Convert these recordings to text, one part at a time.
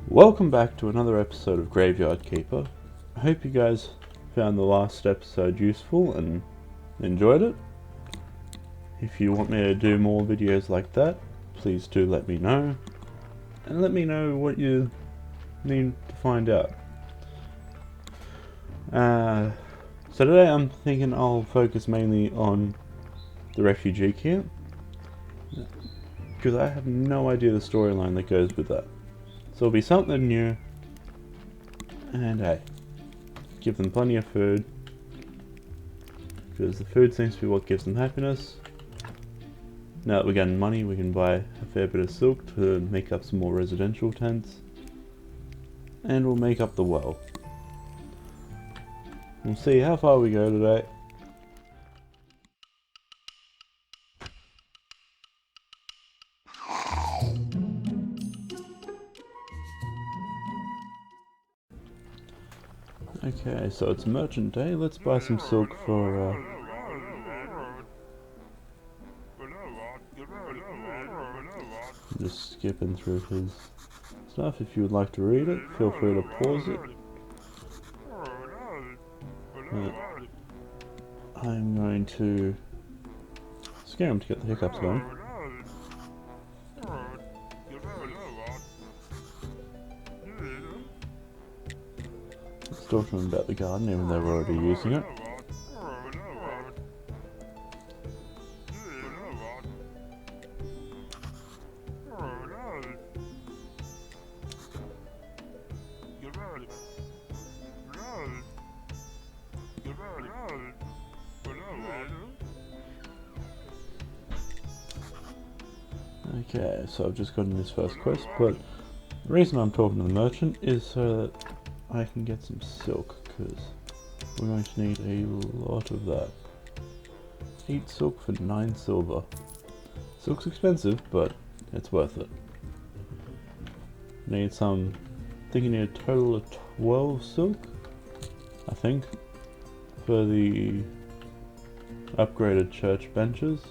Welcome back to another episode of Graveyard Keeper. I hope you guys found the last episode useful and enjoyed it. If you want me to do more videos like that, please do let me know. And let me know what you need to find out. So today I'm thinking I'll focus mainly on the refugee camp, because I have no idea the storyline that goes with that. So it'll be something new, and hey, give them plenty of food, because the food seems to be what gives them happiness. Now that we're getting money, we can buy a fair bit of silk to make up some more residential tents, and we'll make up the well. We'll see how far we go today. Okay, so it's merchant day. Let's buy some silk for just skipping through his stuff. If you would like to read it, feel free to pause it. I'm going to scare him to get the hiccups going. Let's talk to him about the garden, even though we're already using it. Okay, so I've just gotten this first quest, but the reason I'm talking to the merchant is so that I can get some silk, because we're going to need a lot of that. 8 silk for 9 silver. Silk's expensive, but it's worth it. Need some, I think you need a total of 12 silk, I think, for the upgraded church benches.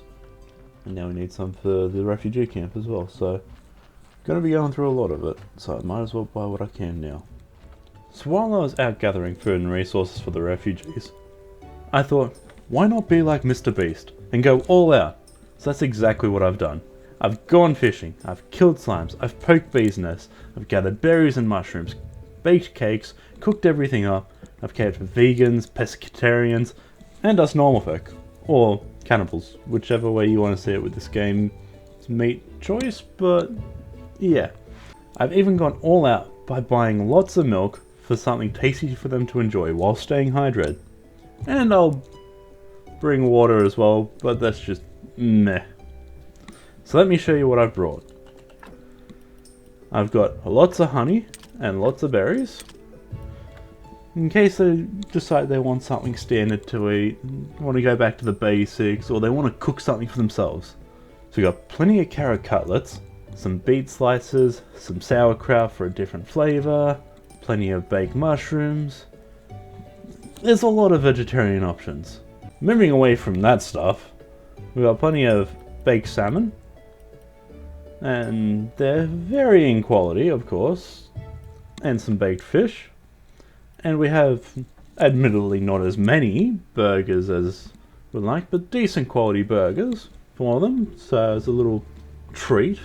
And now we need some for the refugee camp as well, so gonna be going through a lot of it, so I might as well buy what I can now. So while I was out gathering food and resources for the refugees, I thought, why not be like Mr. Beast and go all out? So that's exactly what I've done. I've gone fishing, I've killed slimes, I've poked bees' nests, I've gathered berries and mushrooms, baked cakes, cooked everything up. I've catered for vegans, pescatarians, and us normal folk. Or cannibals, whichever way you want to see it with this game. It's meat choice, but yeah. I've even gone all out by buying lots of milk for something tasty for them to enjoy while staying hydrated. And I'll bring water as well, but that's just meh. So let me show you what I've brought. I've got lots of honey and lots of berries, in case they decide they want something standard to eat, want to go back to the basics, or they want to cook something for themselves. So we've got plenty of carrot cutlets, some beet slices, some sauerkraut for a different flavour, plenty of baked mushrooms. There's a lot of vegetarian options. Moving away from that stuff, we've got plenty of baked salmon, and they're varying quality, of course, and some baked fish. And we have, admittedly not as many burgers as we'd like, but decent quality burgers for them, so as a little treat.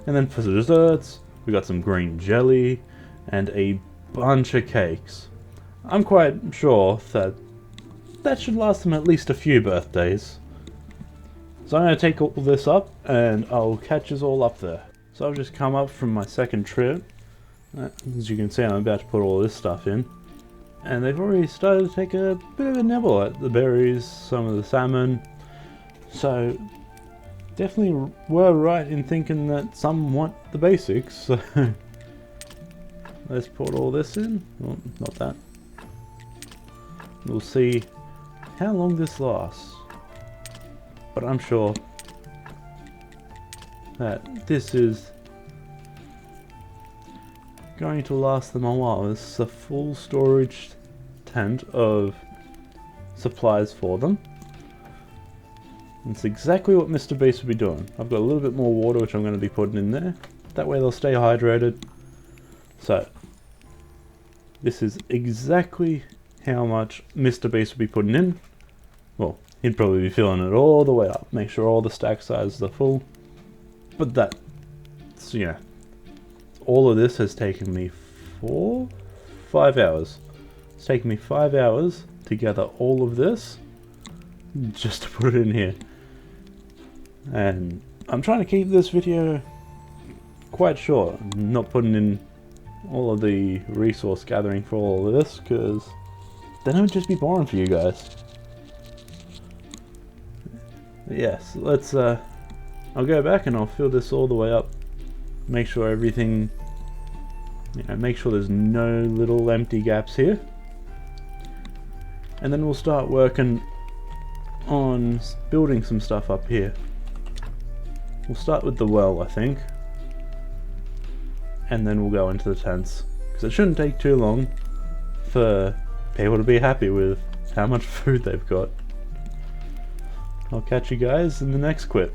And then for desserts, we got some green jelly and a bunch of cakes. I'm quite sure that should last them at least a few birthdays. So I'm going to take all this up and I'll catch us all up there. So I've just come up from my second trip. As you can see, I'm about to put all this stuff in, and they've already started to take a bit of a nibble at the berries, some of the salmon, so definitely were right in thinking that some want the basics, so let's put all this in. Well, not that. We'll see how long this lasts, but I'm sure that this is going to last them a while. This is a full storage tent of supplies for them. It's exactly what Mr. Beast would be doing. I've got a little bit more water which I'm going to be putting in there. That way they'll stay hydrated. So this is exactly how much Mr. Beast will be putting in. Well, he'd probably be filling it all the way up, make sure all the stack sizes are full. But that's, you know, all of this has taken me 5 hours. It's taken me 5 hours to gather all of this just to put it in here. And I'm trying to keep this video quite short. I'm not putting in all of the resource gathering for all of this because then it would just be boring for you guys. Yes, let's I'll go back and I'll fill this all the way up. Make sure everything, you know, make sure there's no little empty gaps here. And then we'll start working on building some stuff up here. We'll start with the well, I think. And then we'll go into the tents. Because it shouldn't take too long for people to be happy with how much food they've got. I'll catch you guys in the next clip.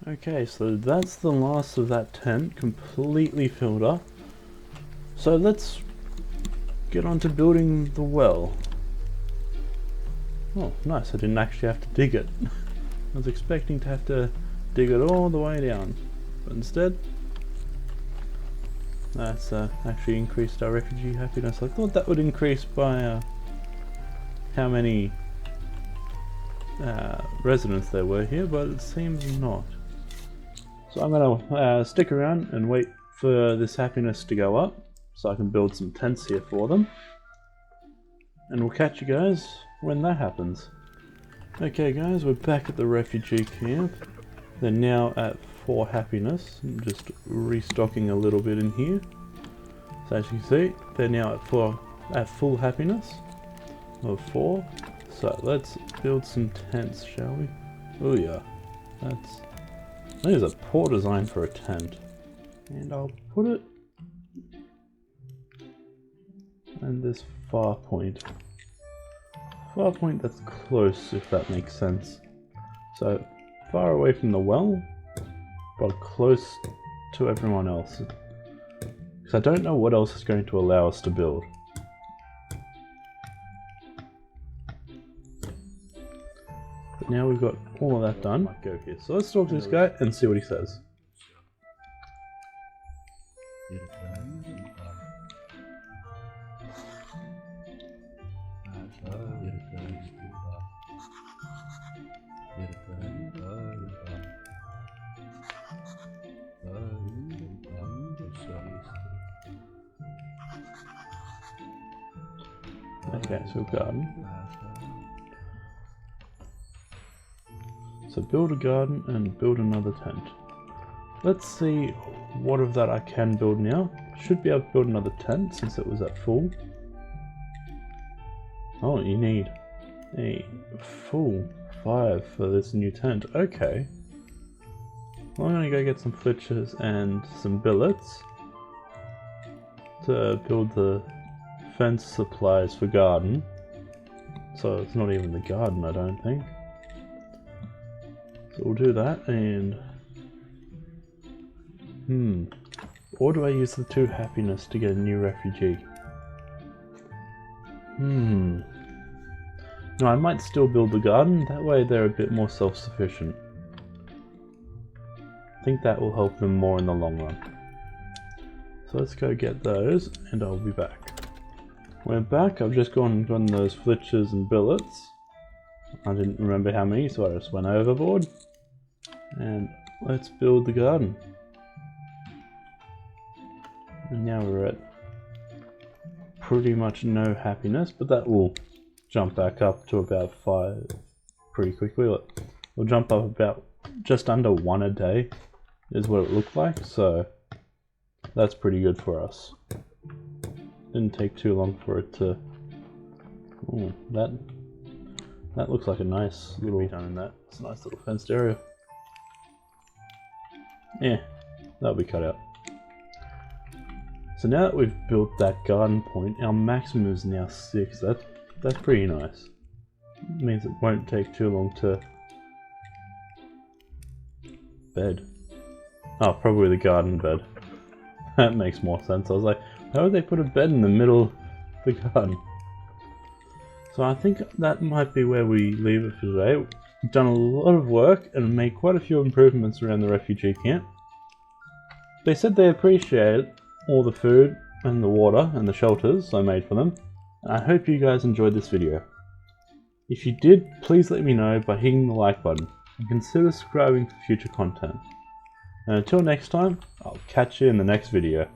Okay, so that's the last of that tent completely filled up. So let's get on to building the well. Oh, nice, I didn't actually have to dig it. I was expecting to have to dig it all the way down, but instead, that's actually increased our refugee happiness. I thought that would increase by how many residents there were here, but it seems not. So I'm gonna stick around and wait for this happiness to go up so I can build some tents here for them, and we'll catch you guys when that happens. Okay guys, we're back at the refugee camp. They're now at 4 happiness. I'm just restocking a little bit in here. So as you can see, they're now at full happiness of 4. So let's build some tents, shall we? Oh yeah, that is a poor design for a tent. And I'll put it in this far point. Far point that's close, if that makes sense. So far away from the well, but close to everyone else. Because I don't know what else is going to allow us to build. But now we've got all of that done. Might go here. So let's talk to this guy and see what he says. Okay, so garden. So build a garden and build another tent. Let's see what of that I can build now. Should be able to build another tent since it was at full. Oh, you need a full 5 for this new tent. Okay. Well, I'm gonna go get some flitches and some billets to build the fence supplies for garden. So it's not even the garden, I don't think. So we'll do that, and or do I use the 2 happiness to get a new refugee? No, I might still build the garden, that way they're a bit more self-sufficient. I think that will help them more in the long run. So let's go get those, and I'll be back. We're back. I've just gone and gotten those flitches and billets. I didn't remember how many, so I just went overboard. And let's build the garden. And now we're at pretty much no happiness, but that will jump back up to about 5 pretty quickly. We'll jump up about just under 1 a day is what it looked like, so that's pretty good for us. Didn't take too long for it to... Ooh, that looks like a nice little... done in that. It's a nice little fenced area. Yeah, that'll be cut out. So now that we've built that garden point, our maximum is now 6. That's pretty nice. It means it won't take too long to bed. Oh, probably the garden bed. That makes more sense. I was like, why would they put a bed in the middle of the garden? So I think that might be where we leave it for today. We've done a lot of work and made quite a few improvements around the refugee camp. They said they appreciate all the food and the water and the shelters I made for them. And I hope you guys enjoyed this video. If you did, please let me know by hitting the like button and consider subscribing for future content. And until next time, I'll catch you in the next video.